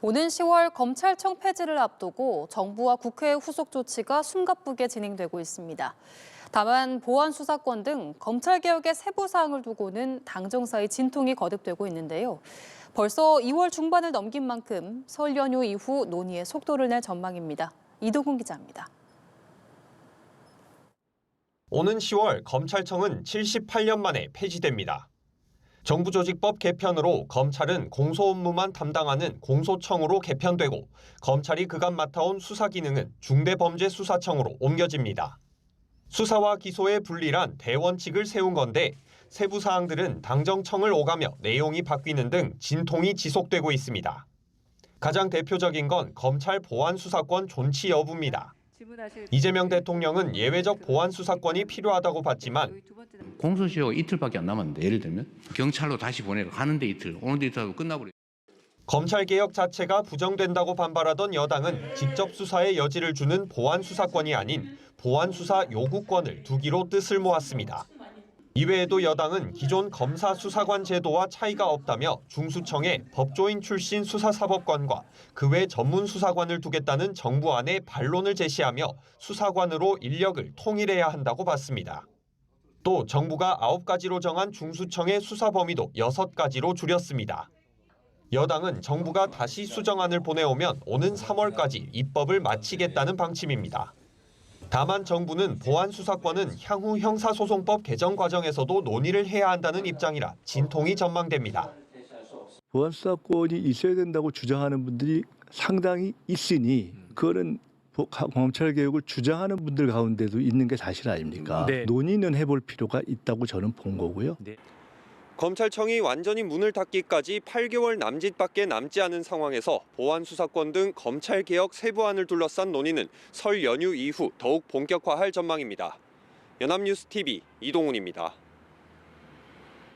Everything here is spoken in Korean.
오는 10월 검찰청 폐지를 앞두고 정부와 국회의 후속 조치가 숨가쁘게 진행되고 있습니다. 다만 보안 수사권 등 검찰개혁의 세부 사항을 두고는 당정 사이 진통이 거듭되고 있는데요. 벌써 2월 중반을 넘긴 만큼 설 연휴 이후 논의에 속도를 낼 전망입니다. 이동훈 기자입니다. 오는 10월 검찰청은 78년 만에 폐지됩니다. 정부조직법 개편으로 검찰은 공소 업무만 담당하는 공소청으로 개편되고 검찰이 그간 맡아온 수사 기능은 중대범죄수사청으로 옮겨집니다. 수사와 기소의 분리란 대원칙을 세운 건데 세부 사항들은 당정청을 오가며 내용이 바뀌는 등 진통이 지속되고 있습니다. 가장 대표적인 건 검찰 보안수사권 존치 여부입니다. 이재명 대통령은 예외적 보안수사권이 필요하다고 봤지만 공소시효 이틀밖에 안 남았는데 예를 들면 경찰로 다시 보내고 가는데 이틀, 오는데 이틀 하고 끝나버려요. 검찰개혁 자체가 부정된다고 반발하던 여당은 직접 수사에 여지를 주는 보안수사권이 아닌 보안수사 요구권을 두기로 뜻을 모았습니다. 이외에도 여당은 기존 검사 수사관 제도와 차이가 없다며 중수청에 법조인 출신 수사사법관과 그 외 전문 수사관을 두겠다는 정부안에 반론을 제시하며 수사관으로 인력을 통일해야 한다고 봤습니다. 또 정부가 9가지로 정한 중수청의 수사 범위도 6가지로 줄였습니다. 여당은 정부가 다시 수정안을 보내오면 오는 3월까지 입법을 마치겠다는 방침입니다. 다만 정부는 보안수사권은 향후 형사소송법 개정 과정에서도 논의를 해야 한다는 입장이라 진통이 전망됩니다. 보안수사권이 있어야 된다고 주장하는 분들이 상당히 있으니 그거는 검찰개혁을 주장하는 분들 가운데도 있는 게 사실 아닙니까? 네. 논의는 해볼 필요가 있다고 저는 본 거고요. 네. 검찰청이 완전히 문을 닫기까지 8개월 남짓밖에 남지 않은 상황에서 보안수사권 등 검찰개혁 세부안을 둘러싼 논의는 설 연휴 이후 더욱 본격화할 전망입니다. 연합뉴스TV 이동훈입니다.